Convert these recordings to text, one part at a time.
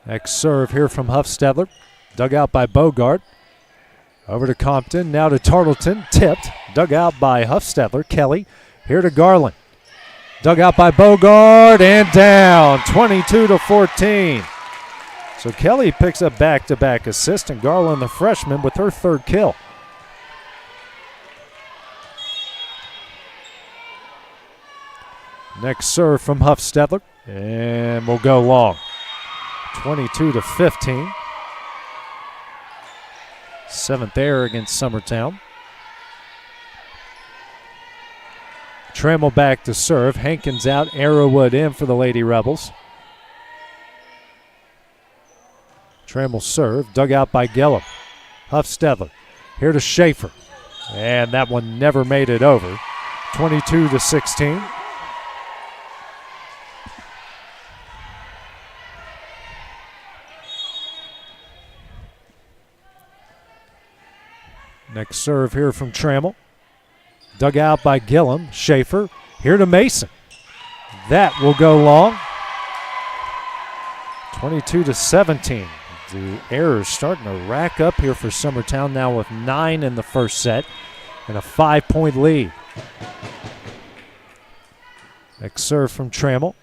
Next serve here from Huffstedler. Dug out by Bogart. Over to Compton, now to Tartleton. Tipped, dug out by Huffstedler. Kelly, here to Garland. Dug out by Bogart and down, 22-14. So Kelly picks up back-to-back assists, and Garland, the freshman, with her third kill. Next serve from Huffstedler, and we'll go long. 22-15. Seventh error against Summertown. Trammell back to serve. Hankins out, Arrowwood in for the Lady Rebels. Trammell serve, dug out by Gillum. Huffstedler, here to Schaefer. And that one never made it over. 22-16. Next serve here from Trammell. Dug out by Gillum. Schaefer here to Mason. That will go long. 22-17. The errors starting to rack up here for Summertown, now with 9 in the first set and a 5-point lead. Next serve from Trammell.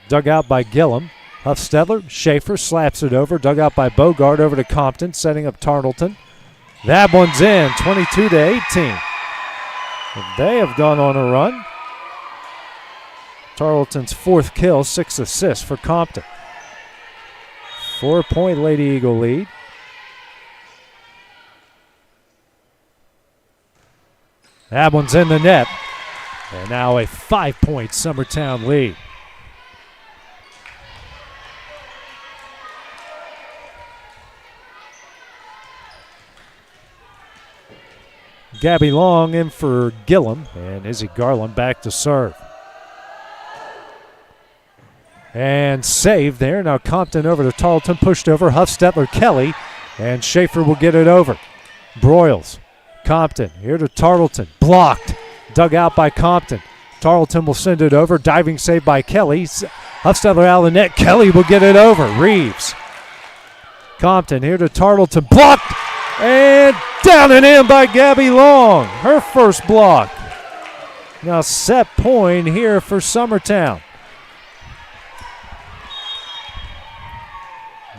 Dug out by Gillum. Huffstedler, Schaefer slaps it over. Dug out by Bogart, over to Compton, setting up Tartleton. That one's in, 22-18. They have gone on a run. Tarleton's fourth kill, 6 assists for Compton. 4-point Lady Eagle lead. That one's in the net. And now a 5-point Summertown lead. Gabby Long in for Gillum, and Izzy Garland back to serve. And saved there. Now Compton over to Tarleton, pushed over. Huffstedler, Kelly, and Schaefer will get it over. Broyles, Compton, here to Tarleton. Blocked, dug out by Compton. Tarleton will send it over. Diving save by Kelly. Huffstedler out of the net. Kelly will get it over. Reeves. Compton here to Tarleton. Blocked, and down and in by Gabby Long. Her first block. Now set point here for Summertown.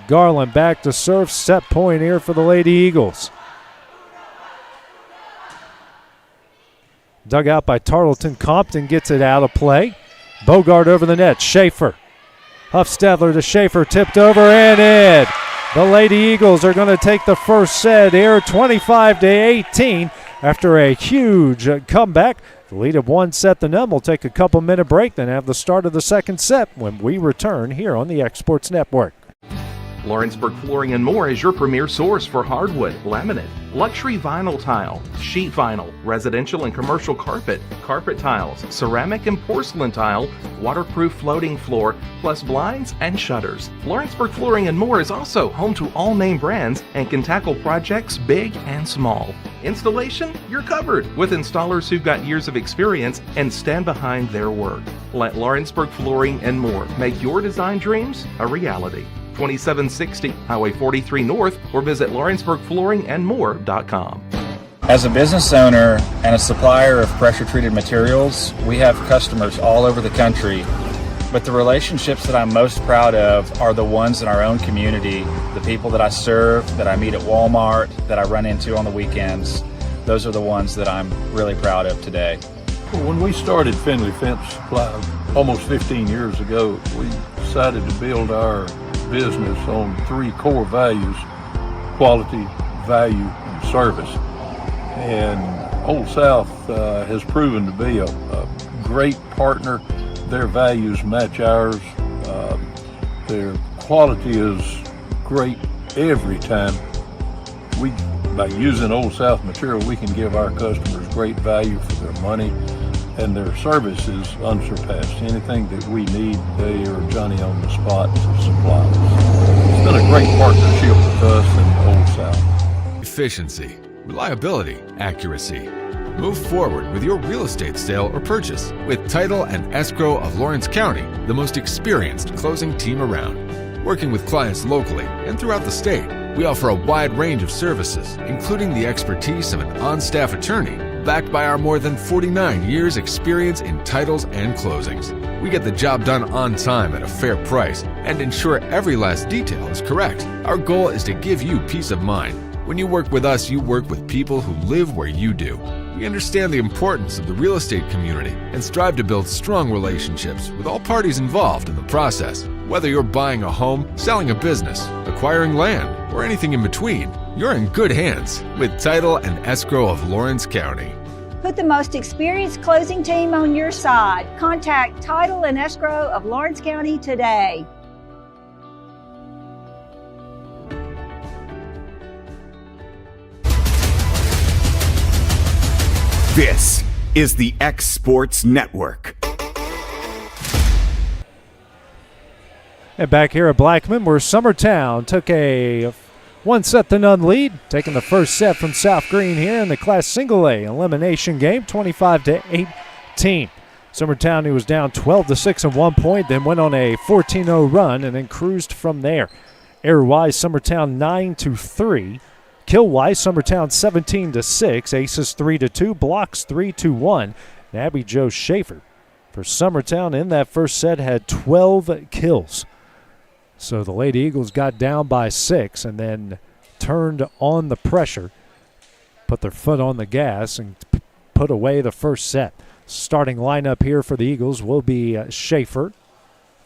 Garland back to serve, set point here for the Lady Eagles. Dug out by Tarleton. Compton gets it out of play. Bogart over the net. Schaefer. Huffstedler to Schaefer, tipped over and in. The Lady Eagles are going to take the first set here, 25-18, after a huge comeback. The lead of one set to none. We'll take a couple-minute break, then have the start of the second set when we return here on the Exports Network. Lawrenceburg Flooring and More is your premier source for hardwood, laminate, luxury vinyl tile, sheet vinyl, residential and commercial carpet, carpet tiles, ceramic and porcelain tile, waterproof floating floor, plus blinds and shutters. Lawrenceburg Flooring and More is also home to all name brands and can tackle projects big and small. Installation, you're covered with installers who've got years of experience and stand behind their work. Let Lawrenceburg Flooring and More make your design dreams a reality. 2760 Highway 43 North, or visit LawrenceburgFlooringandMore.com. As a business owner and a supplier of pressure-treated materials, we have customers all over the country, but the relationships that I'm most proud of are the ones in our own community, the people that I serve, that I meet at Walmart, that I run into on the weekends. Those are the ones that I'm really proud of today. When we started Finley Fence Supply almost 15 years ago, we decided to build our business on 3 core values: quality, value, and service. And Old South has proven to be a great partner. Their values match ours. Their quality is great every time. By using Old South material, we can give our customers great value for their money, and their service is unsurpassed. Anything that we need, they are Johnny on the spot to supply us. It's been a great partnership with us and Old South. Efficiency, reliability, accuracy. Move forward with your real estate sale or purchase with Title and Escrow of Lawrence County, the most experienced closing team around. Working with clients locally and throughout the state, we offer a wide range of services, including the expertise of an on-staff attorney, backed by our more than 49 years' experience in titles and closings. We get the job done on time at a fair price and ensure every last detail is correct. Our goal is to give you peace of mind. When you work with us, you work with people who live where you do. We understand the importance of the real estate community and strive to build strong relationships with all parties involved in the process. Whether you're buying a home, selling a business, acquiring land, or anything in between, you're in good hands with Title and Escrow of Lawrence County. Put the most experienced closing team on your side. Contact Title and Escrow of Lawrence County today. This is the X Sports Network. And back here at Blackman, where Summertown took a 1-0 lead, taking the first set from South Greene here in the Class Single A elimination game, 25-18. Summertown, who was down 12-6 at one point, then went on a 14-0 run and then cruised from there. Error-wise, Summertown 9-3. Kill-wise, Summertown 17-6. Aces 3-2. Blocks 3-1. And Abby Jo Schaefer for Summertown in that first set had 12 kills. So the Lady Eagles got down by 6 and then turned on the pressure, put their foot on the gas, and put away the first set. Starting lineup here for the Eagles will be Schaefer,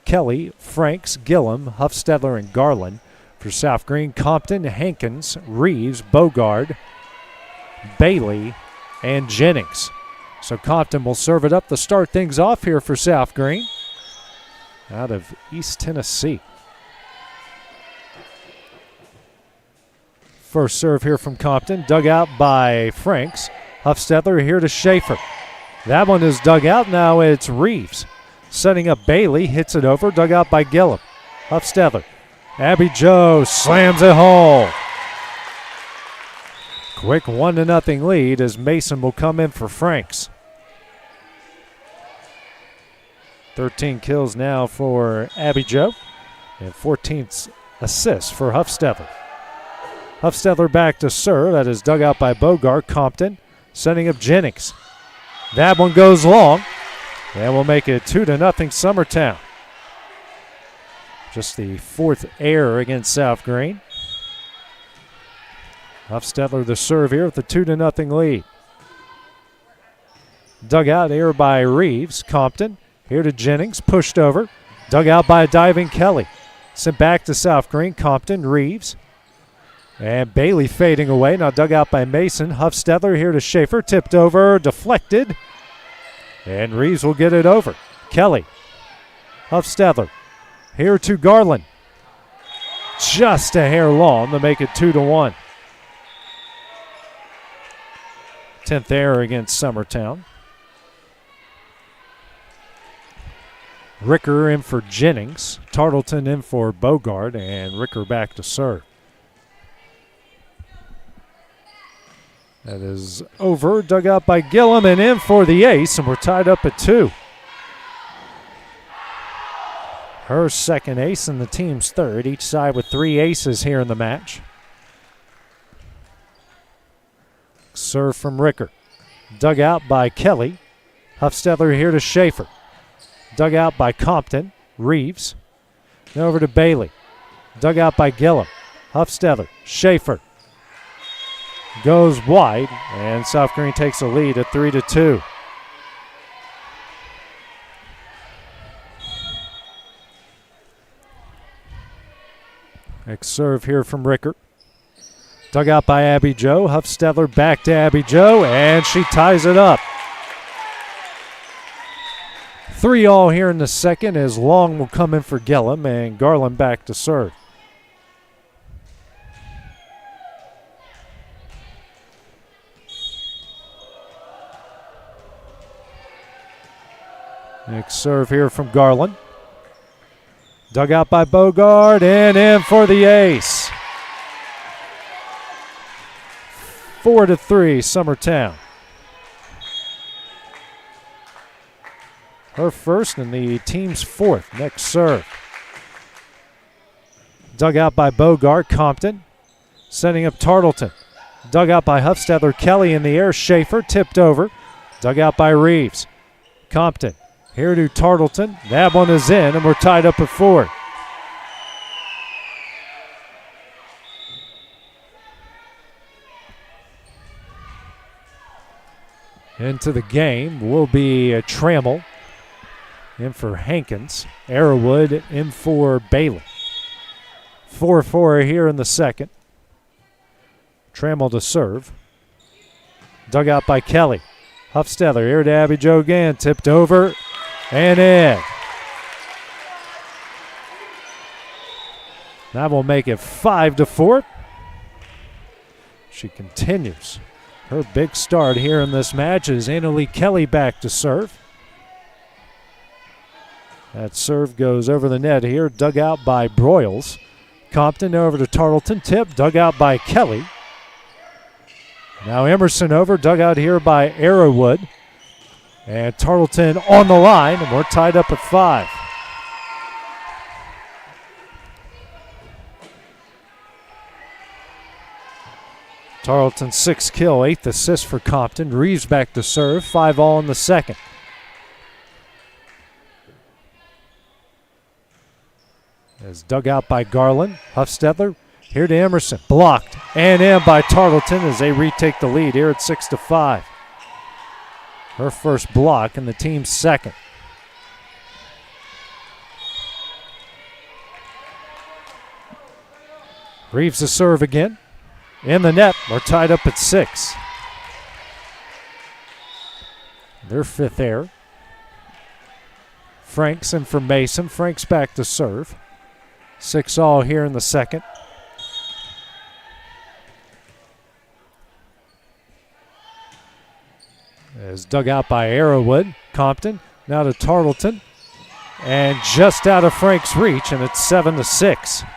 Kelly, Franks, Gillum, Huffstedler, and Garland. For South Greene, Compton, Hankins, Reeves, Bogard, Bailey, and Jennings. So Compton will serve it up to start things off here for South Greene out of East Tennessee. First serve here from Compton, dug out by Franks. Huffstedler here to Schaefer. That one is dug out. Now it's Reeves setting up Bailey, hits it over, dug out by Gillum. Huffstedler. Abby Jo slams it home. Quick 1-0 lead as Mason will come in for Franks. 13 kills now for Abby Jo and 14 assists for Huffstedler. Huffstedler back to serve. That is dug out by Bogart. Compton setting up Jennings. That one goes long and we'll make it 2-0 Summertown. Just the fourth error against South Greene. Huffstedler the serve here with a 2-0 lead. Dug out here by Reeves. Compton here to Jennings, pushed over. Dug out by a diving Kelly. Sent back to South Greene. Compton, Reeves. And Bailey fading away. Now dug out by Mason. Huffstedler here to Schaefer. Tipped over, deflected. And Reeves will get it over. Kelly. Huffstedler. Here to Garland. Just a hair long to make it 2-1. 10th error against Summertown. Ricker in for Jennings. Tartleton in for Bogard. And Ricker back to serve. That is over. Dug out by Gillum and in for the ace. And we're tied up at 2. Her second ace and the team's third, each side with 3 aces here in the match. Serve from Ricker. Dug out by Kelly. Huffstedler here to Schaefer. Dug out by Compton. Reeves. Then over to Bailey. Dug out by Gillum. Huffstedler. Schaefer. Goes wide, and South Greene takes a lead at 3-2. Next serve here from Ricker. Dug out by Abby Jo. Huffstedler back to Abby Jo, and she ties it up. 3-all here in the second as Long will come in for Gillum, and Garland back to serve. Next serve here from Garland. Dug out by Bogard and in for the ace. 4-3 Summertown. Her first and the team's fourth. Next serve. Dug out by Bogart. Compton sending up Tartleton. Dug out by Huffstetler. Kelly in the air. Schaefer tipped over. Dug out by Reeves. Compton here to Tartleton. That one is in, and we're tied up at 4. Into the game will be Trammell in for Hankins. Arrowwood in for Bailey. 4-4 here in the second. Trammell to serve. Dug out by Kelly. Huffstetler here to Abby Jo again. Tipped over and in. That will make it 5-4. She continues her big start here in this match is Annalie Kelly back to serve. That serve goes over the net here, dug out by Broyles. Compton over to Tartleton, tip, dug out by Kelly. Now Emerson over, dug out here by Arrowwood. And Tartleton on the line, and we're tied up at 5. Tarleton 6 kill, 8th assist for Compton. Reeves back to serve, 5-all in the second. As dug out by Garland. Huffstetler here to Emerson. Blocked and in by Tartleton as they retake the lead here at 6-5. Her first block and the team's second. Reeves to serve again. In the net, we're tied up at 6. Their 5th error. Franks in for Mason. Franks back to serve. 6-all here in the second. As dug out by Arrowwood. Compton now to Tartleton. And just out of Frank's reach, and it's 7-6.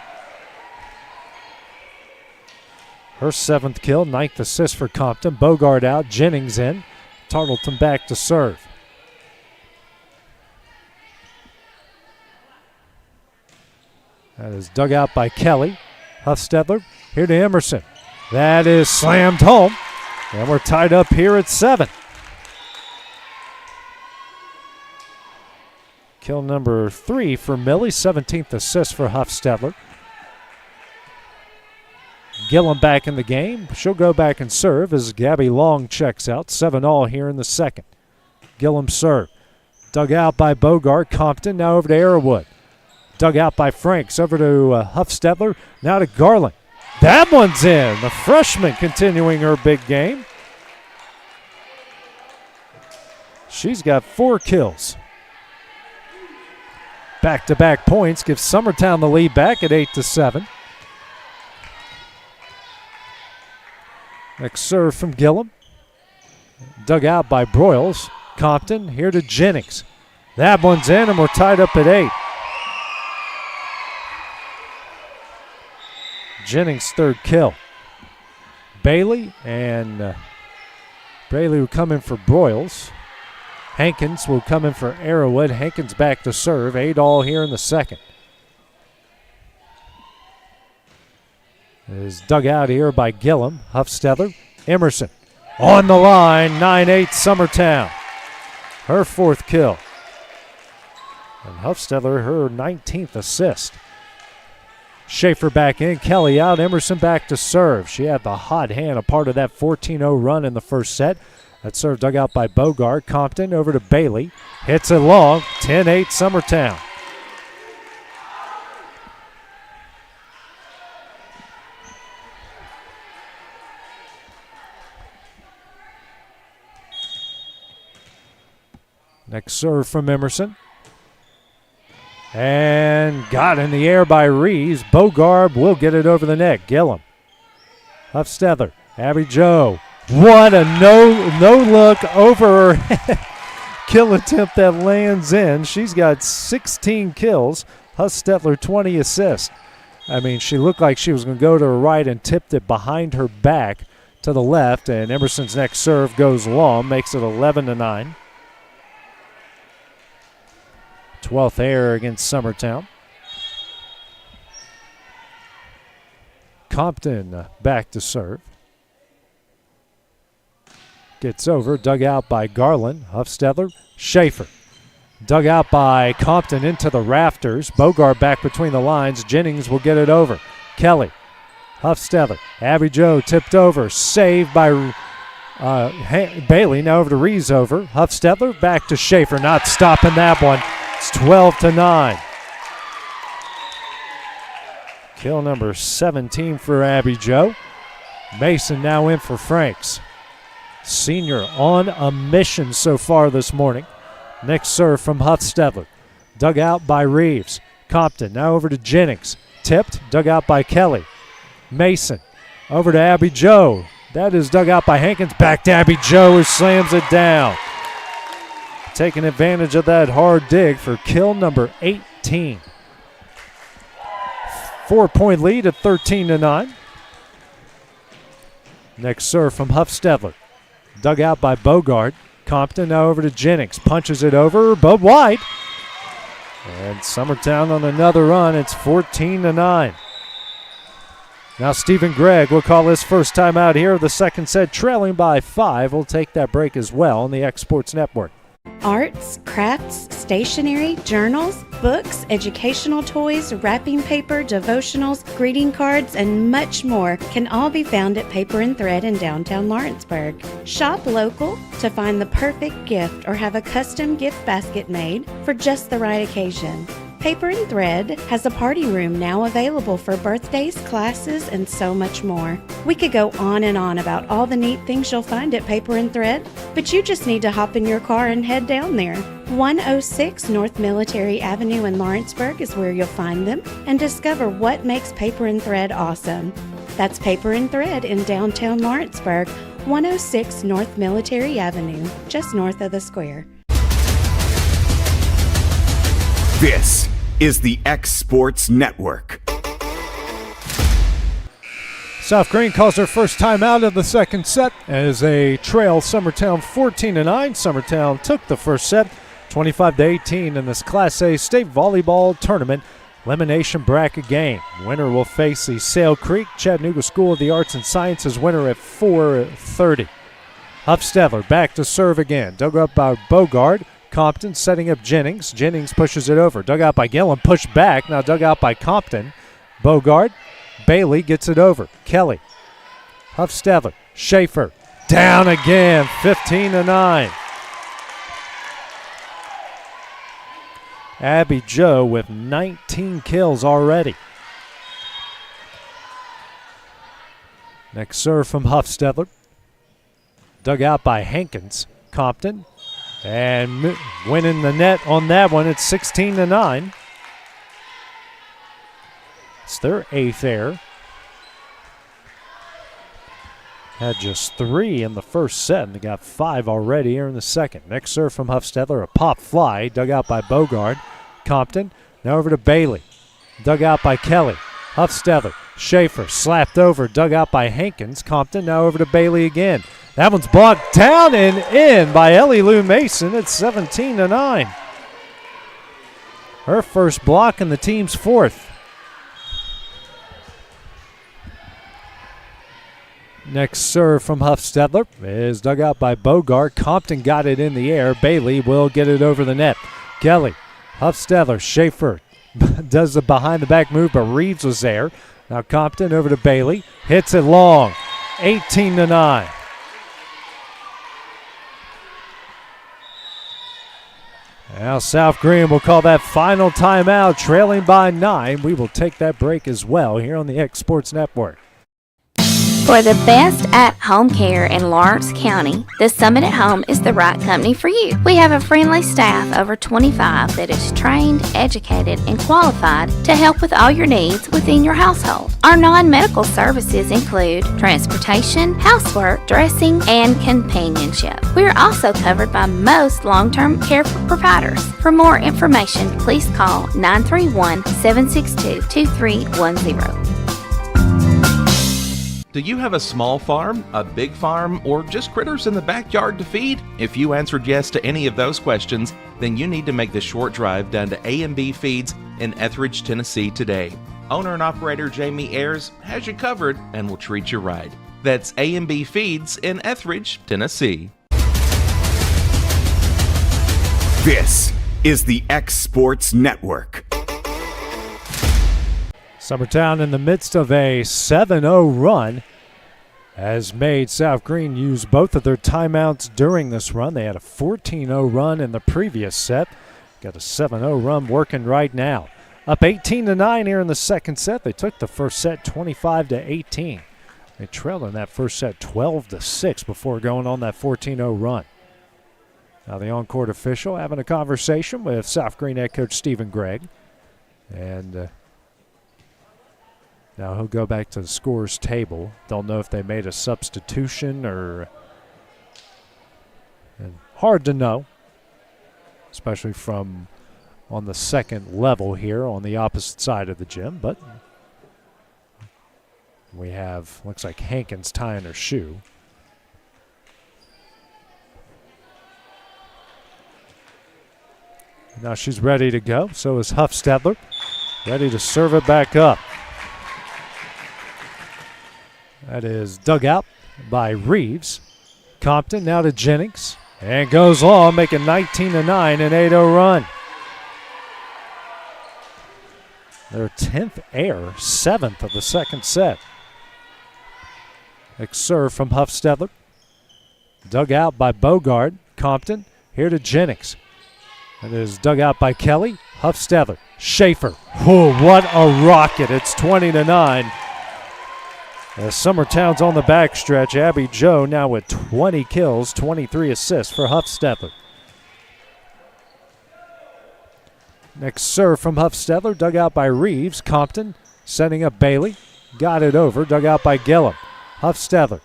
Her 7th kill, 9th assist for Compton. Bogart out, Jennings in. Tartleton back to serve. That is dug out by Kelly. Huffstetler here to Emerson. That is slammed home. And we're tied up here at 7. Kill number 3 for Millie. 17th assist for Huffstetler. Gillum back in the game. She'll go back and serve as Gabby Long checks out. 7-all here in the second. Gillum serve. Dug out by Bogart. Compton now over to Arrowwood. Dug out by Franks. Over to Huffstetler. Now to Garland. That one's in. The freshman continuing her big game. She's got 4 kills. Back-to-back points gives Summertown the lead back at 8-7. Next serve from Gillum. Dug out by Broyles. Compton here to Jennings. That one's in, and we're tied up at 8. Jennings' 3rd kill. Bailey and Bailey will come in for Broyles. Hankins will come in for Arrowwood. Hankins back to serve. 8-all here in the second. Is dug out here by Gillum. Huffstetler. Emerson on the line. 9-8 Summertown. Her 4th kill. And Huffstetler her 19th assist. Schaefer back in. Kelly out. Emerson back to serve. She had the hot hand, a part of that 14-0 run in the first set. That serve dug out by Bogart. Compton over to Bailey. Hits it long. 10-8 Summertown. Next serve from Emerson. And got in the air by Reeves. Bogard will get it over the net. Gillum. Huffstetler. Abby Jo. What a no-look over her head kill attempt that lands in. She's got 16 kills. Huffstetler 20 assists. I mean, she looked like she was going to go to her right and tipped it behind her back to the left. And Emerson's next serve goes long, makes it 11-9. 12th error against Summertown. Compton back to serve. Gets over, dug out by Garland. Huffstetler, Schaefer. Dug out by Compton into the rafters. Bogart back between the lines. Jennings will get it over. Kelly, Huffstetler, Abby Joe tipped over. Saved by Bailey. Now over to Reeves over. Huffstetler back to Schaefer. Not stopping that one. It's 12-9. Kill number 17 for Abby Joe. Mason now in for Franks. Senior on a mission so far this morning. Next serve from Huffstetler. Dug out by Reeves. Compton now over to Jennings. Tipped, dug out by Kelly. Mason over to Abby Joe. That is dug out by Hankins. Back to Abby Joe who slams it down. Taking advantage of that hard dig for kill number 18. 4-point lead at 13-9. Next serve from Huffstetler. Dug out by Bogart. Compton now over to Jennings. Punches it over, but wide. And Summertown on another run. It's 14-9. Now Stephen Gregg will call his first timeout here of the second set, trailing by 5. We'll take that break as well on the X Sports Network. Arts, crafts, stationery, journals, books, educational toys, wrapping paper, devotionals, greeting cards, and much more can all be found at Paper and Thread in downtown Lawrenceburg. Shop local to find the perfect gift or have a custom gift basket made for just the right occasion. Paper and Thread has a party room now available for birthdays, classes, and so much more. We could go on and on about all the neat things you'll find at Paper and Thread, but you just need to hop in your car and head down there. 106 North Military Avenue in Lawrenceburg is where you'll find them and discover what makes Paper and Thread awesome. That's Paper and Thread in downtown Lawrenceburg, 106 North Military Avenue, just north of the square. This is the X Sports Network. South Greene calls their first timeout of the second set as they trail Summertown 14-9. Summertown took the first set 25-18 in this Class A state volleyball tournament elimination bracket game. Winner will face the Sale Creek Chattanooga School of the Arts and Sciences winner at 4:30. Huffstetler back to serve again. Dug up by Bogart. Compton setting up Jennings. Jennings pushes it over. Dug out by Gillen. Pushed back. Now dug out by Compton. Bogart. Bailey gets it over. Kelly. Huffstetler. Schaefer. Down again. 15-9. Abby Joe with 19 kills already. Next serve from Huffstetler. Dug out by Hankins. Compton. And winning the net on that one, it's 16-9. It's their 8th error. Had just 3 in the first set, and they got 5 already here in the second. Next serve from Huffstetler, a pop fly, dug out by Bogart. Compton, now over to Bailey. Dug out by Kelly. Huffstetler, Schaefer, slapped over, dug out by Hankins. Compton, now over to Bailey again. That one's blocked down and in by Ellie Lou Mason. It's 17-9. Her first block and the team's 4th. Next serve from Huffstetler is dug out by Bogart. Compton got it in the air. Bailey will get it over the net. Kelly, Huffstetler, Schaefer does the behind the back move, but Reeves was there. Now Compton over to Bailey. Hits it long. 18-9. Now South Greene will call that final timeout, trailing by 9. We will take that break as well here on the X Sports Network. For the best at-home care in Lawrence County, the Summit at Home is the right company for you. We have a friendly staff over 25 that is trained, educated, and qualified to help with all your needs within your household. Our non-medical services include transportation, housework, dressing, and companionship. We are also covered by most long-term care providers. For more information, please call 931-762-2310. Do you have a small farm, a big farm, or just critters in the backyard to feed? If you answered yes to any of those questions, then you need to make the short drive down to A&B Feeds in Etheridge, Tennessee today. Owner and operator Jamie Ayers has you covered and will treat you right. That's A&B Feeds in Etheridge, Tennessee. This is the X Sports Network. Summertown, in the midst of a 7-0 run, has made South Greene use both of their timeouts during this run. They had a 14-0 run in the previous set. Got a 7-0 run working right now. Up 18-9 here in the second set. They took the first set 25-18. They trailed in that first set 12-6 before going on that 14-0 run. Now the on-court official having a conversation with South Greene head coach Stephen Gregg. And now he'll go back to the scorer's table. Don't know if they made a substitution or... and hard to know, especially from on the second level here on the opposite side of the gym. But we have, looks like Hankins tying her shoe. Now she's ready to go. So is Huffstedler. Ready to serve it back up. That is dug out by Reeves. Compton now to Jennings. And goes long, making 19-9, an 8-0 run. Their 10th air, 7th of the second set. Next serve from Huffstedler. Dug out by Bogard. Compton here to Jennings. It is dug out by Kelly. Huffstedler. Schaefer. Oh, what a rocket. It's 20-9. As Summertown's on the backstretch, Abby Joe now with 20 kills, 23 assists for Huffstedler. Next serve from Huffstedler, dug out by Reeves. Compton setting up Bailey. Got it over, dug out by Gillum. Huffstedler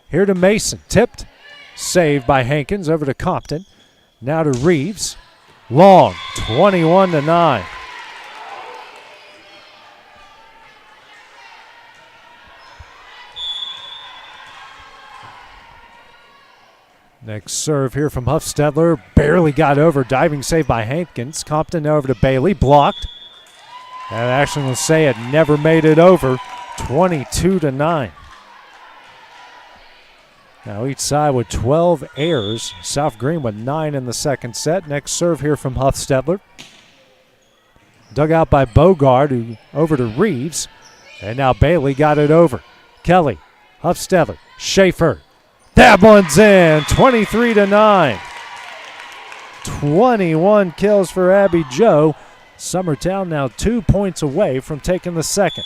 here to Mason. Tipped. Saved by Hankins, over to Compton. Now to Reeves. Long, 21-9. Next serve here from Huffstedler. Barely got over. Diving save by Hankins. Compton over to Bailey. Blocked. And actually will say it never made it over. 22-9. Now each side with 12 errors. South Greene with 9 in the second set. Next serve here from Huffstedler. Dug out by Bogard, over to Reeves. And now Bailey got it over. Kelly, Huffstedler, Schaefer. That one's in, 23-9. 21 kills for Abby Joe. Summertown now 2 points away from taking the second.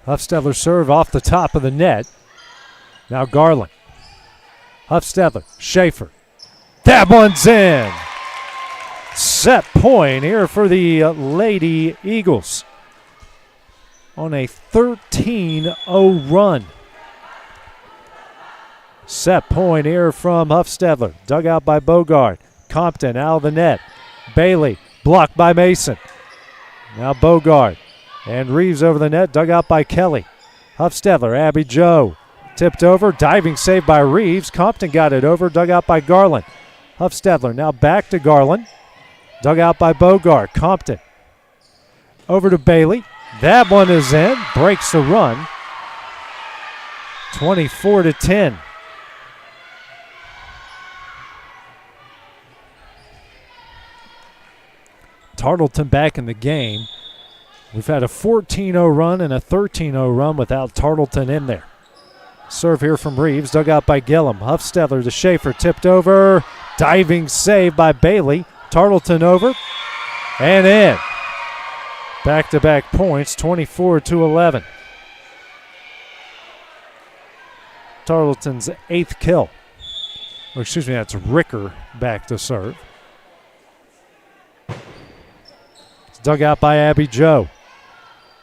Huffstedler serve off the top of the net. Now Garland. Huffstedler, Schaefer. That one's in. Set point here for the Lady Eagles on a 13-0 run. Set point here from Huffstedler. Dug out by Bogard. Compton out of the net. Bailey blocked by Mason. Now Bogard. And Reeves over the net, dug out by Kelly. Huffstedler, Abby Joe. Tipped over, diving save by Reeves. Compton got it over, dug out by Garland. Huffstedler now back to Garland. Dug out by Bogard. Compton. Over to Bailey. That one is in, breaks the run. 24-10. Tartleton back in the game. We've had a 14-0 run and a 13-0 run without Tartleton in there. Serve here from Reeves, dug out by Gillum. Huffstedler to Schaefer, tipped over. Diving save by Bailey. Tartleton over and in. Back-to-back points, 24-11. Tartleton's 8th kill. Or excuse me, that's Ricker back to serve. It's dug out by Abby Joe.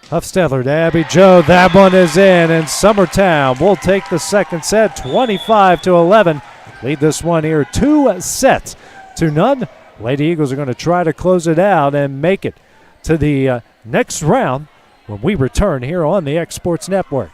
Huffstedler to Abby Joe. That one is in, and Summertown will take the second set, 25-11. Lead this one here 2-0. Lady Eagles are going to try to close it out and make it to the next round when we return here on the X Sports Network.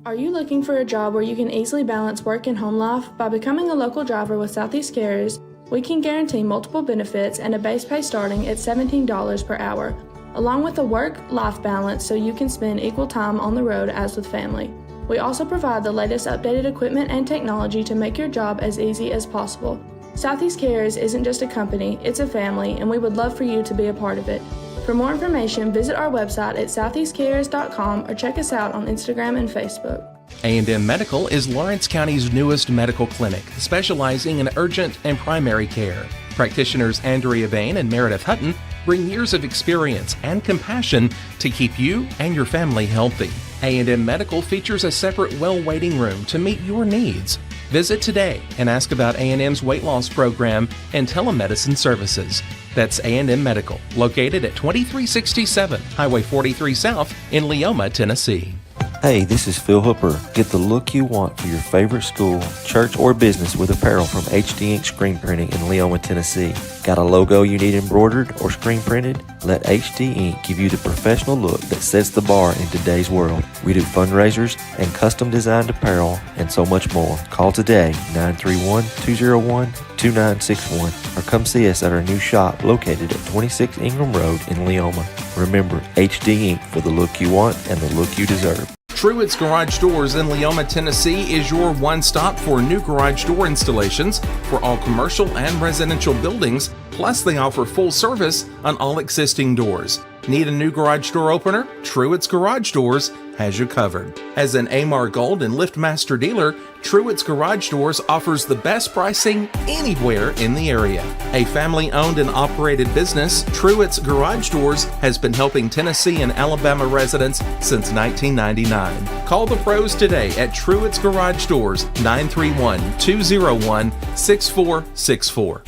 Are you looking for a job where you can easily balance work and home life? By becoming a local driver with Southeast Carriers, We can guarantee multiple benefits and a base pay starting at $17 per hour, along with a work-life balance so you can spend equal time on the road as with family. We also provide the latest updated equipment and technology to make your job as easy as possible. Southeast Cares isn't just a company, it's a family, and we would love for you to be a part of it. For more information, visit our website at southeastcares.com or check us out on Instagram and Facebook. A&M Medical is Lawrence County's newest medical clinic, specializing in urgent and primary care. Practitioners Andrea Bain and Meredith Hutton bring years of experience and compassion to keep you and your family healthy. A&M Medical features a separate well waiting room to meet your needs. Visit today and ask about A&M's weight loss program and telemedicine services. That's A&M Medical, located at 2367 Highway 43 South in Leoma, Tennessee. Hey, this is Phil Hooper. Get the look you want for your favorite school, church, or business with apparel from HD Ink Screen Printing in Leoma, Tennessee. Got a logo you need embroidered or screen printed? Let HD Ink give you the professional look that sets the bar in today's world. We do fundraisers and custom designed apparel and so much more. Call today, 931-201-2961, or come see us at our new shop located at 26 Ingram Road in Leoma. Remember, HD Ink for the look you want and the look you deserve. Truett's Garage Doors in Leoma, Tennessee is your one-stop for new garage door installations for all commercial and residential buildings, plus they offer full service on all existing doors. Need a new garage door opener? Truett's Garage Doors has you covered. As an Amar Gold and LiftMaster dealer, Truett's Garage Doors offers the best pricing anywhere in the area. A family-owned and operated business, Truett's Garage Doors has been helping Tennessee and Alabama residents since 1999. Call the pros today at Truett's Garage Doors, 931-201-6464.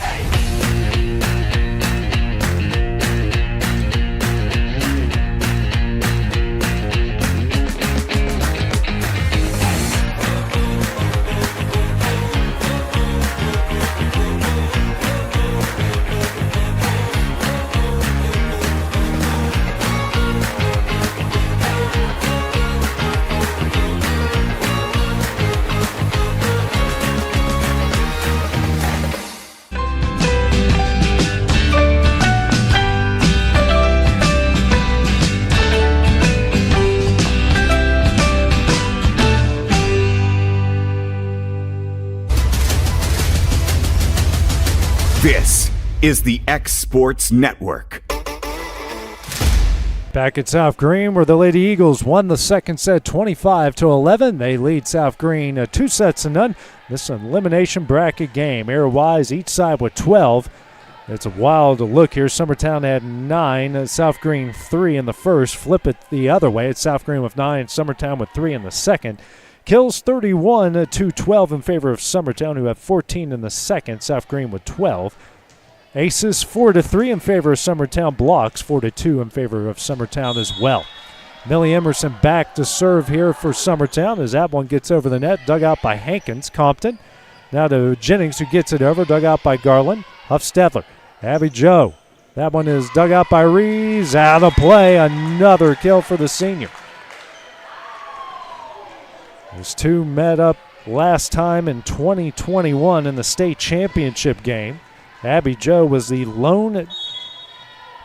This is the X Sports Network. Back at South Greene, where the Lady Eagles won the second set 25-11. They lead South Greene 2-0. This is an elimination bracket game. Airwise, each side with 12. It's a wild look here. Summertown had 9, South Greene 3 in the first. Flip it the other way. It's South Greene with 9, Summertown with 3 in the second. Kills 31-12 in favor of Summertown, who have 14 in the second. South Greene with 12. Aces 4-3 in favor of Summertown. Blocks 4-2 in favor of Summertown as well. Millie Emerson back to serve here for Summertown as that one gets over the net. Dug out by Hankins. Compton. Now to Jennings, who gets it over. Dug out by Garland. Huff-Stedler. Abby Joe. That one is dug out by Reeves. Out of play. Another kill for the senior. Those two met up last time in 2021 in the state championship game. Abby Joe was the lone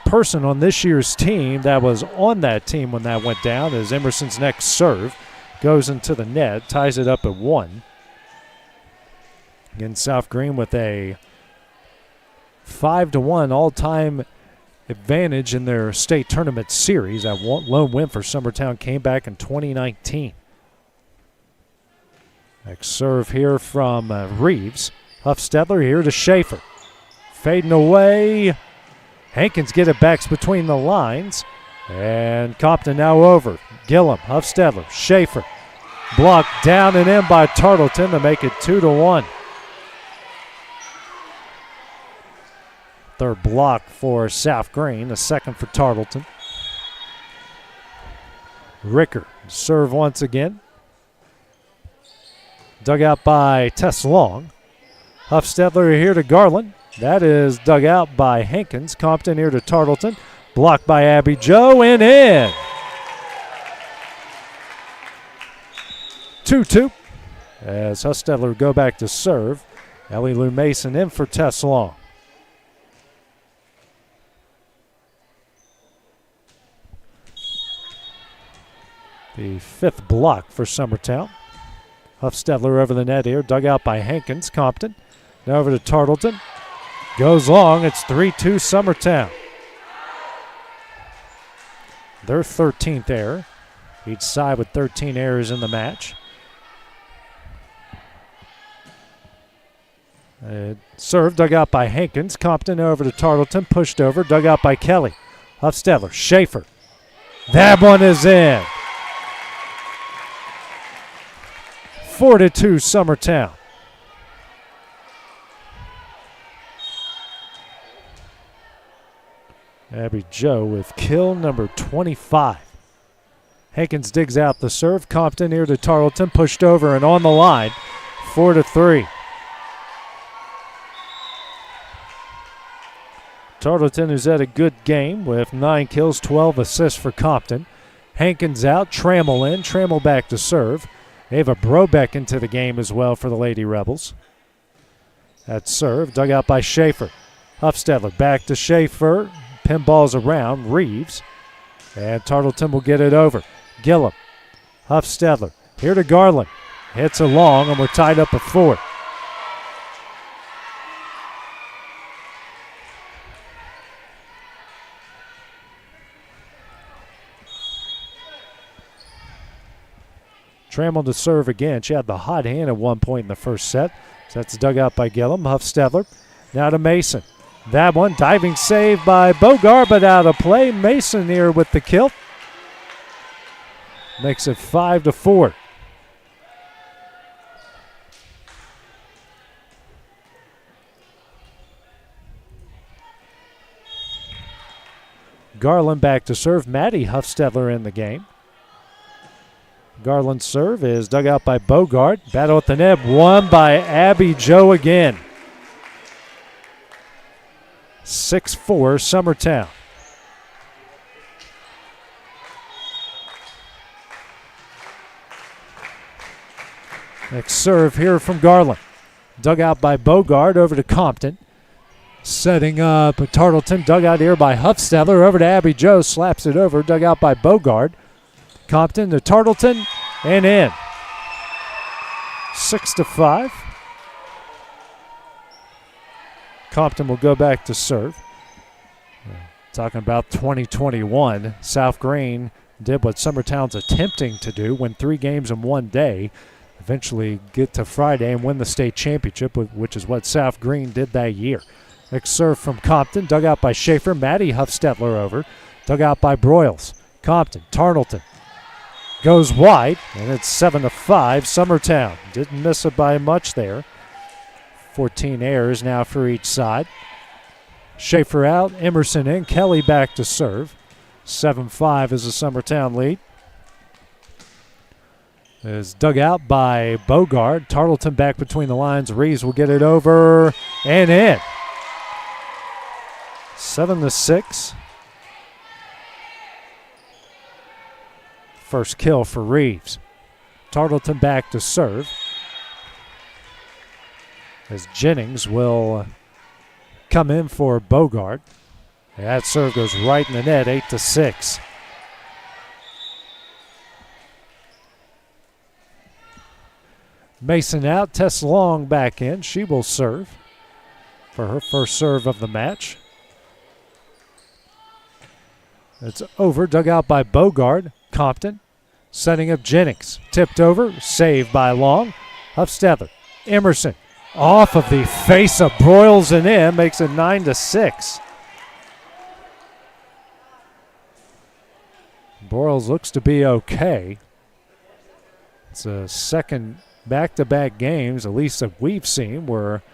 person on this year's team that was on that team when that went down, as Emerson's next serve goes into the net, ties it up at 1. Again, South Greene with a 5-1 all-time advantage in their state tournament series. That lone win for Summertown came back in 2019. Next serve here from Reeves. Huff-Stedler here to Schaefer. Fading away. Hankins get it back between the lines. And Compton now over. Gillum, Huff-Stedler, Schaefer. Blocked down and in by Tartleton to make it 2-1. Third block for South Greene, the second for Tartleton. Ricker, serve once again. Dug out by Tess Long. Huff-Stedler here to Garland. That is dug out by Hankins. Compton here to Tartleton. Blocked by Abby Joe and in. 2-2 as Huff-Stedler go back to serve. Ellie Lou Mason in for Tess Long. The 5th block for Summertown. Huffstetler over the net here, dug out by Hankins. Compton. Now over to Tartleton. Goes long. It's 3-2 Summertown. Their 13th error. Each side with 13 errors in the match. Serve dug out by Hankins. Compton over to Tartleton. Pushed over. Dug out by Kelly. Huffstetler. Schaefer. That one is in. 4-2 Summertown. Abby Joe with kill number 25. Hankins digs out the serve. Compton here to Tarleton. Pushed over and on the line. 4-3. Tarleton, who's had a good game with 9 kills, 12 assists for Compton. Hankins out. Trammell in. Trammell back to serve. Ava Brobeck into the game as well for the Lady Rebels. That serve dug out by Schaefer. Huffstetler back to Schaefer. Pinballs around. Reeves. And Tarleton will get it over. Gillum. Huffstetler. Here to Garland. Hits a long, and we're tied up at 4. Trammell to serve again. She had the hot hand at one point in the first set. So that's dug out by Gillum. Huffstetler. Now to Mason. That one, diving save by Bogart, but out of play. Mason here with the kill. Makes it 5-4. Garland back to serve. Maddie Huffstetler in the game. Garland's serve is dug out by Bogart. Battle at the net, won by Abby Joe again. 6-4 Summertown. Next serve here from Garland. Dug out by Bogart over to Compton. Setting up Tarleton. Dug out here by Huffstetler. Over to Abby Joe. Slaps it over. Dug out by Bogart. Compton to Tarleton and in. 6-5. Compton will go back to serve. Talking about 2021, South Greene did what Summertown's attempting to do, win 3 games in one day, eventually get to Friday and win the state championship, which is what South Greene did that year. Next serve from Compton, dug out by Schaefer. Maddie Huffstetler over, dug out by Broyles. Compton, Tarleton. Goes wide, and it's 7-5. Summertown didn't miss it by much there. 14 errors now for each side. Schaefer out, Emerson in, Kelly back to serve. 7-5 is the Summertown lead. Is dug out by Bogart. Tarleton back between the lines. Reeves will get it over and in. 7-6. First kill for Reeves. Tarleton back to serve. As Jennings will come in for Bogart. That serve goes right in the net, 8-6. Mason out, Tess Long back in. She will serve for her first serve of the match. It's over, dug out by Bogart. Compton setting up Jennings. Tipped over, saved by Long. Huffstetler, Emerson. Off of the face of Broyles and in, makes it 9-6. Broyles looks to be okay. It's a second back-to-back games, at least that we've seen, where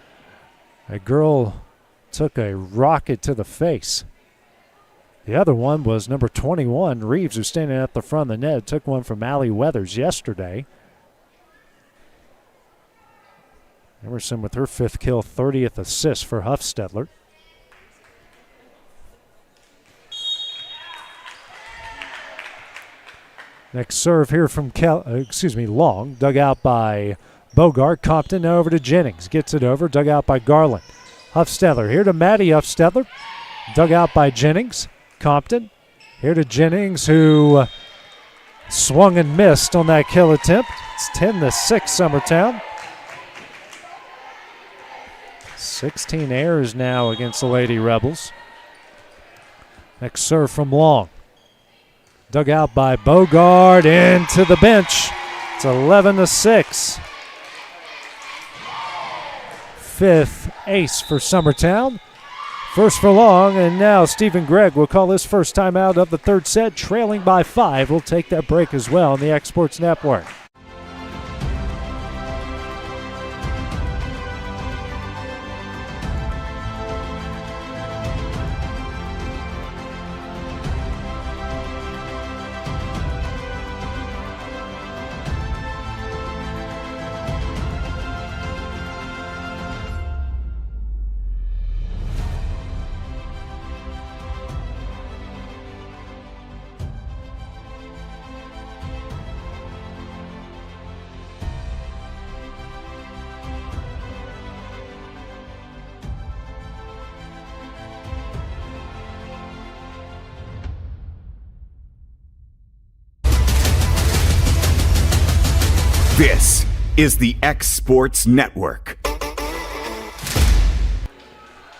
a girl took a rocket to the face. The other one was number 21, Reeves, who's standing at the front of the net. Took one from Allie Weathers yesterday. Emerson with her 5th kill, 30th assist for Huffstetler. Next serve here from Long, dug out by Bogart, Compton, now over to Jennings. Gets it over, dug out by Garland. Huffstetler here to Maddie Huffstetler. Dug out by Jennings. Compton here to Jennings, who swung and missed on that kill attempt. It's 10-6 Summertown. 16 errors now against the Lady Rebels. Next serve from Long. Dug out by Bogart into the bench. It's 11-6. Fifth ace for Summertown. First for Long, and now Stephen Gregg will call his first timeout of the third set, trailing by 5. We'll take that break as well on the X Sports Network. This is the X Sports Network.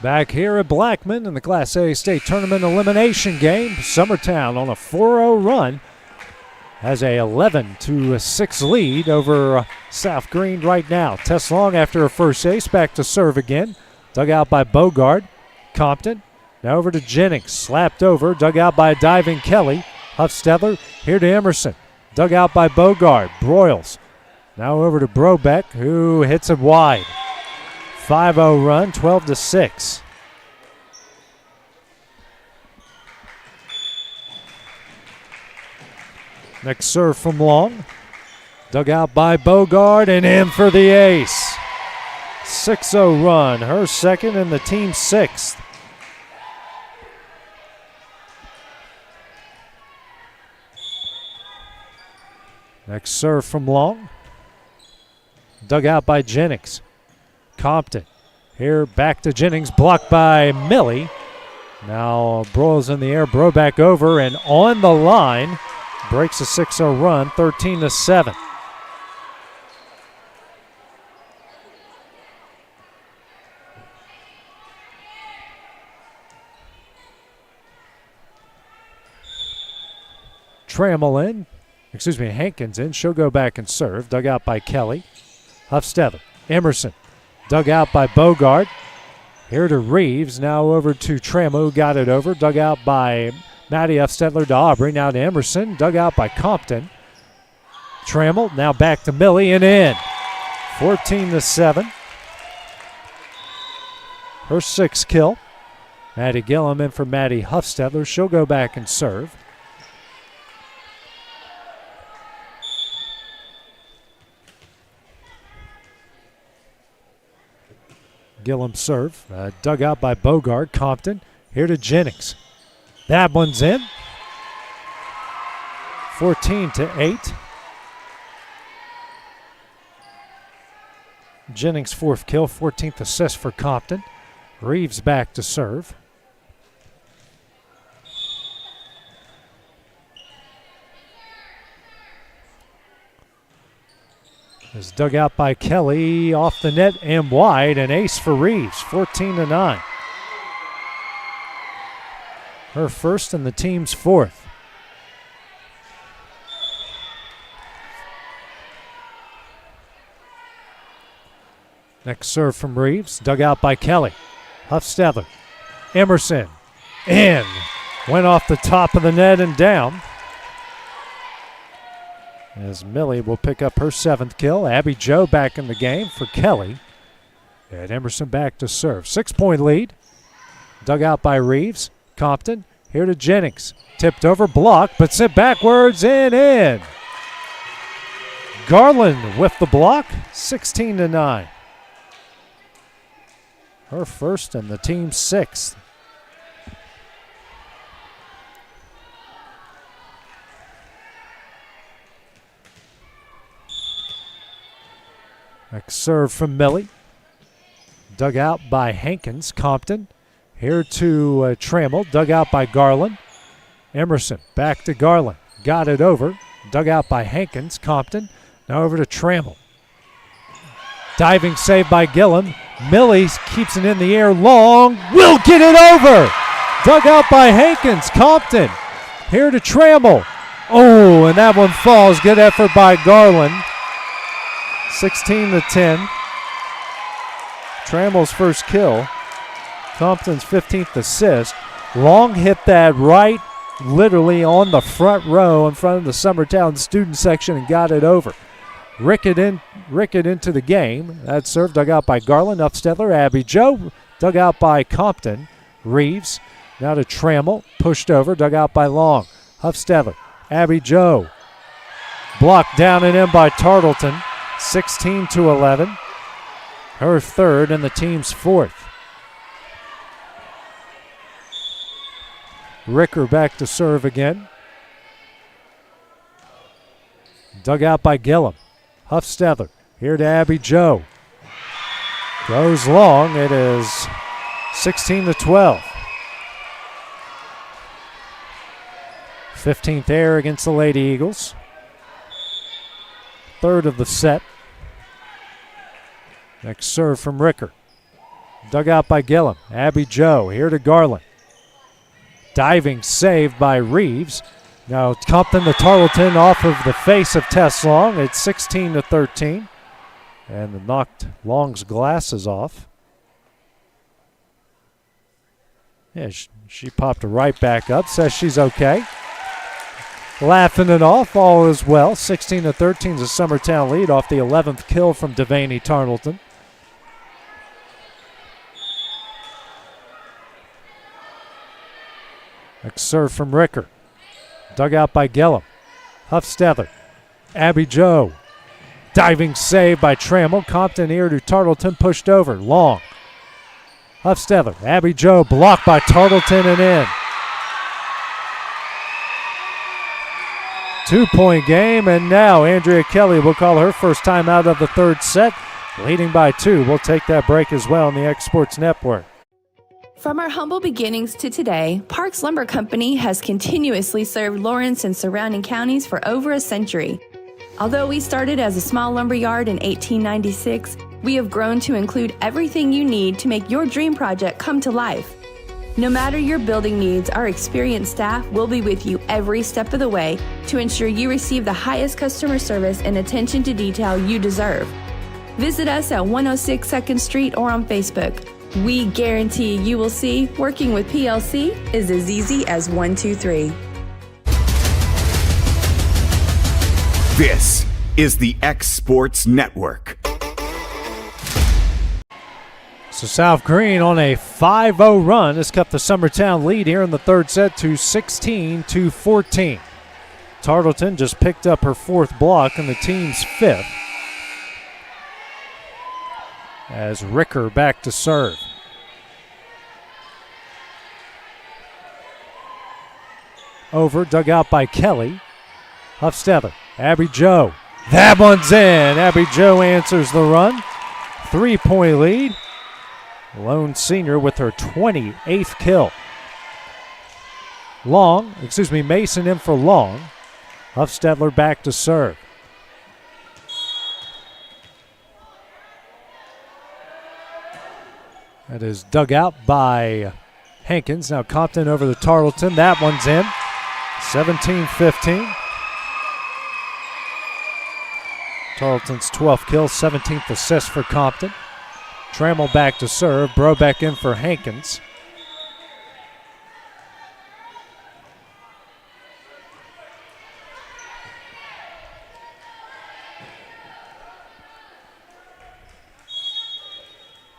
Back here at Blackman in the Class A State Tournament elimination game, Summertown on a 4-0 run has a 11-6 lead over South Greene right now. Tess Long after her first ace, back to serve again. Dug out by Bogart. Compton now over to Jennings, slapped over, dug out by a diving Kelly. Huffstetler here to Emerson, dug out by Bogart. Broyles now over to Brobeck, who hits it wide. 5-0 run, 12-6. Next serve from Long. Dug out by Bogart and in for the ace. 6-0 run, her second and the team's sixth. Next serve from Long. Dug out by Jennings. Compton here back to Jennings, blocked by Millie. Now Broyles in the air, Brobeck over and on the line. Breaks a 6-0 run, 13-7. Hankins in. She'll go back and serve. Dug out by Kelly. Huffstetler. Emerson. Dug out by Bogart. Here to Reeves. Now over to Trammell, who got it over. Dug out by Maddie Huffstetler to Aubrey. Now to Emerson. Dug out by Compton. Trammell now back to Millie and in. 14-7. Her sixth kill. Maddie Gillum in for Maddie Huffstetler. She'll go back and serve. Gillum serve, dug out by Bogart. Compton here to Jennings. That one's in. 14-8. Jennings' fourth kill, 14th assist for Compton. Reeves back to serve. Is dug out by Kelly, off the net and wide, an ace for Reeves, 14-9. Her first and the team's fourth. Next serve from Reeves, dug out by Kelly. Huffstetler, Emerson, in. Went off the top of the net and down. As Millie will pick up her seventh kill. Abby Joe back in the game for Kelly. And Emerson back to serve. 6-point lead. Dug out by Reeves. Compton here to Jennings. Tipped over, blocked, but sent backwards and in. Garland with the block. 16-9. Her first and the team's sixth. Next serve from Millie. Dug out by Hankins. Compton. Here to Trammell. Dug out by Garland. Emerson back to Garland. Got it over. Dug out by Hankins. Compton. Now over to Trammell. Diving save by Gillum. Millie keeps it in the air long. Will get it over. Dug out by Hankins. Compton. Here to Trammell. Oh, and that one falls. Good effort by Garland. 16-10. Trammell's first kill. Compton's 15th assist. Long hit that right, literally on the front row in front of the Summertown student section and got it over. Rickett into the game. That serve dug out by Garland. Upstetler. Abby Joe dug out by Compton. Reeves now to Trammell. Pushed over. Dug out by Long. Huffstetler. Abby Joe. Blocked down and in by Tartleton. 16-11. Her third and the team's fourth. Ricker back to serve again. Dug out by Gillum. Huffstetler. Here to Abby Joe. Goes long. It is 16-12. 15th air against the Lady Eagles. Third of the set. Next serve from Ricker. Dug out by Gillum. Abby Joe. Here to Garland. Diving save by Reeves. Now Compton to Tarleton off of the face of Tess Long. It's 16-13. And knocked Long's glasses off. Yeah, she popped her right back up. Says she's okay. Laughing it off. All is well. 16-13 is a Summertown lead off the 11th kill from Devaney Tarleton. Next serve from Ricker. Dug out by Gillum. Huffstetler. Abby Joe. Diving save by Trammell. Compton here to Tarleton. Pushed over. Long. Huffstetler. Abby Joe blocked by Tarleton and in. 2-point game, and now Andrea Kelly will call her first time out of the third set. Leading by 2. We'll take that break as well on the X Sports Network. From our humble beginnings to today, Parks Lumber Company has continuously served Lawrence and surrounding counties for over a century. Although we started as a small lumber yard in 1896, we have grown to include everything you need to make your dream project come to life. No matter your building needs, our experienced staff will be with you every step of the way to ensure you receive the highest customer service and attention to detail you deserve. Visit us at 106 2nd Street or on Facebook. We guarantee you will see working with PLC is as easy as 1, 2, 3. This is the X Sports Network. So South Greene on a 5-0 run has cut the Summertown lead here in the third set to 16-14. Tarleton just picked up her fourth block and the team's fifth. As Ricker back to serve. Over, dug out by Kelly. Huffstetler. Abby Joe. That one's in. Abby Joe answers the run. 3-point lead. Lone senior with her 28th kill. Mason in for Long. Huffstetler back to serve. That is dug out by Hankins. Now Compton over to Tarleton. That one's in. 17-15. Tarleton's 12th kill, 17th assist for Compton. Trammell back to serve. Brobeck in for Hankins.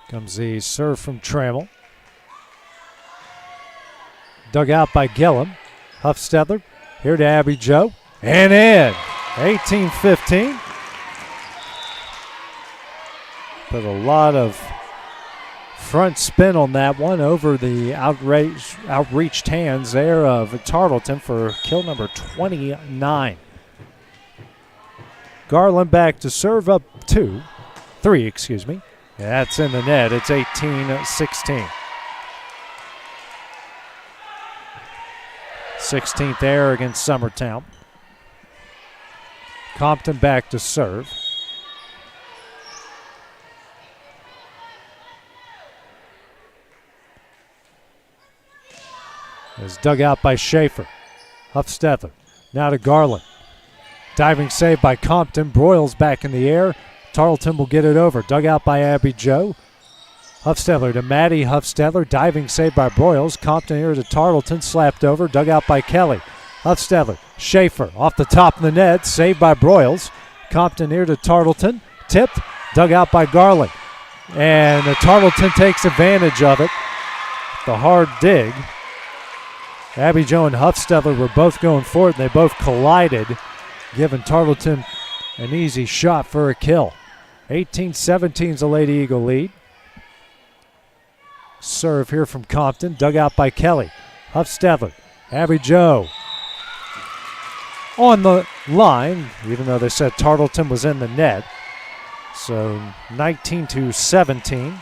Comes the serve from Trammell. Dug out by Gillum. Huffstetler. Here to Abby Joe. And in. 18-15. Put a lot of front spin on that one over the outreached hands there of Tarleton for kill number 29. Garland back to serve up 2. 3, excuse me. That's in the net. It's 18-16. 16th error against Summertown. Compton back to serve. Is dug out by Schaefer. Huffstetler. Now to Garland. Diving save by Compton. Broyles back in the air. Tarleton will get it over. Dug out by Abby Joe. Huffstetler to Maddie Huffstetler. Diving save by Broyles. Compton here to Tarleton. Slapped over. Dug out by Kelly. Huffstetler. Schaefer off the top of the net. Saved by Broyles. Compton here to Tarleton. Tipped. Dug out by Garland. And Tarleton takes advantage of it. The hard dig. Abby Joe and Huffstetler were both going for it, and they both collided, giving Tarleton an easy shot for a kill. 18-17 is the Lady Eagle lead. Serve here from Compton, dug out by Kelly. Huffstetler, Abby Joe on the line, even though they said Tarleton was in the net. So 19-17.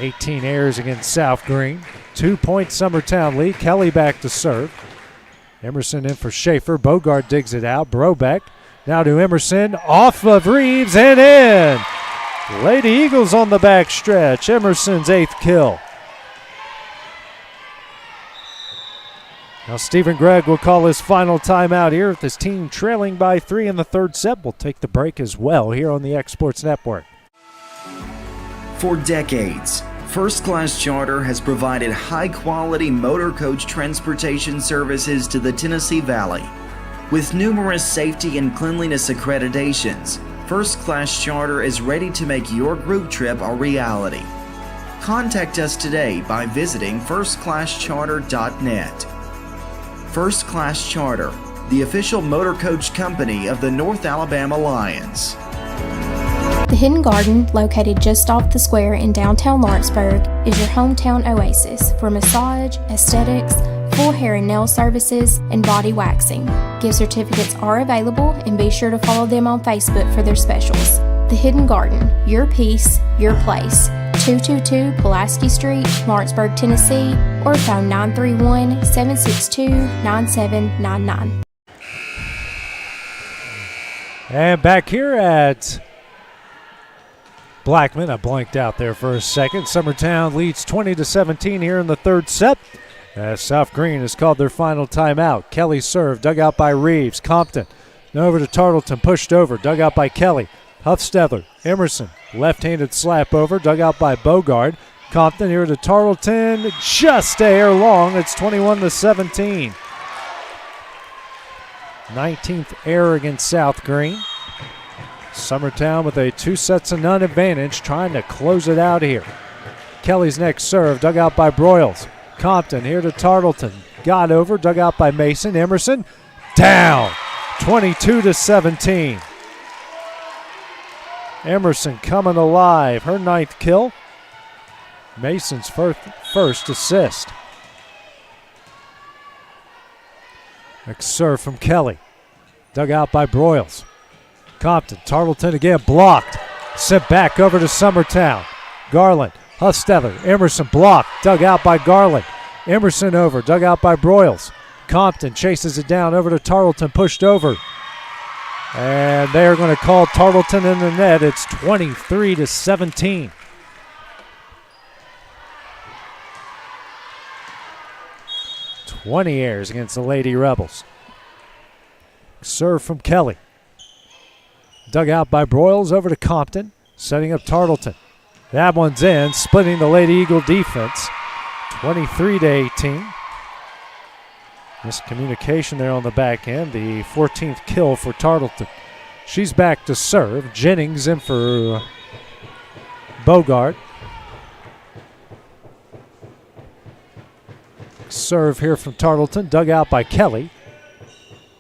18 errors against South Greene. 2-point Summertown lead. Kelly back to serve. Emerson in for Schaefer. Bogart digs it out. Brobeck now to Emerson. Off of Reeves and in. Lady Eagles on the back stretch. Emerson's 8th kill. Now Stephen Gregg will call his final timeout here with his team trailing by 3 in the third set. We'll take the break as well here on the X Sports Network. For decades, First Class Charter has provided high-quality motor coach transportation services to the Tennessee Valley. With numerous safety and cleanliness accreditations, First Class Charter is ready to make your group trip a reality. Contact us today by visiting firstclasscharter.net. First Class Charter, the official motor coach company of the North Alabama Lions. The Hidden Garden, located just off the square in downtown Lawrenceburg, is your hometown oasis for massage, aesthetics, full hair and nail services, and body waxing. Gift certificates are available, and be sure to follow them on Facebook for their specials. The Hidden Garden, your peace, your place. 222 Pulaski Street, Lawrenceburg, Tennessee, or phone 931-762-9799. And back here at Blackman, I blanked out there for a second. Summertown leads 20-17 here in the third set. As South Greene has called their final timeout. Kelly serve, dug out by Reeves. Compton, now over to Tarleton, pushed over, dug out by Kelly. Huffstetler, Emerson, left-handed slap over, dug out by Bogard. Compton here to Tarleton, just a hair long. It's 21-17. 19th error against South Greene. Summertown with a 2-0 advantage, trying to close it out here. Kelly's next serve, dug out by Broyles. Compton here to Tarleton, got over, dug out by Mason. Emerson, down, 22-17. Emerson coming alive, her 9th kill. Mason's first assist. Next serve from Kelly, dug out by Broyles. Compton, Tarleton again, blocked. Sent back over to Summertown. Garland, Huffstetler, Emerson blocked, dug out by Garland. Emerson over, dug out by Broyles. Compton chases it down over to Tarleton, pushed over. And they are going to call Tarleton in the net. It's 23-17. Twenty errors against the Lady Rebels. Serve from Kelly. Dug out by Broyles, over to Compton, setting up Tarleton. That one's in, splitting the Lady Eagle defense. 23-18. Miscommunication there on the back end. The 14th kill for Tarleton. She's back to serve. Jennings in for Bogart. Serve here from Tarleton, dug out by Kelly.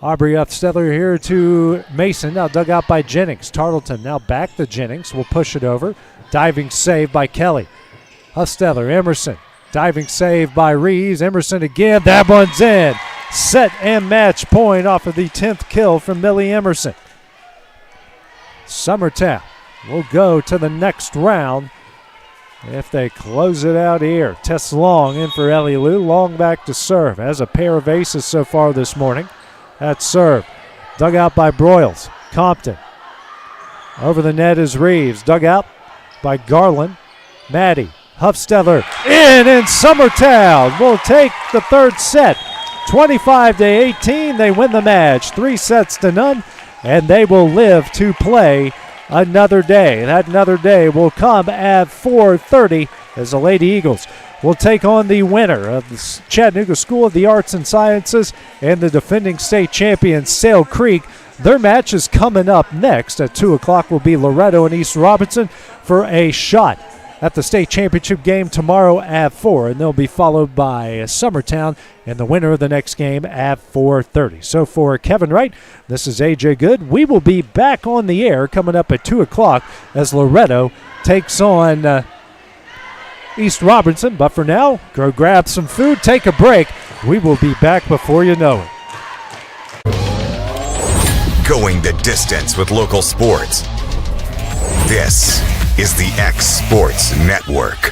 Aubrey Huffstetler here to Mason, now dug out by Jennings. Tarleton now back to Jennings, will push it over. Diving save by Kelly. Huffstetler, Emerson, diving save by Reeves. Emerson again, that one's in. Set and match point off of the 10th kill from Millie Emerson. Summertown will go to the next round if they close it out here. Tess Long in for Ellie Lou. Long back to serve. Has a pair of aces so far this morning. That serve. Dug out by Broyles. Compton. Over the net is Reeves. Dug out by Garland. Maddie. Huffstetler in Summertown will take the third set. 25-18. They win the match. 3-0, and they will live to play another day. That another day will come at 4:30 as the Lady Eagles will take on the winner of the Chattanooga School of the Arts and Sciences and the defending state champion Sale Creek. Their match is coming up next. At 2 o'clock will be Loretto and East Robinson for a shot at the state championship game tomorrow at 4, and they'll be followed by Summertown and the winner of the next game at 4:30. So for Kevin Wright, this is AJ Good. We will be back on the air coming up at 2 o'clock as Loretto takes on East Robinson. But for now, go grab some food, take a break. We will be back before you know it. Going the distance with local sports. This is the X Sports Network.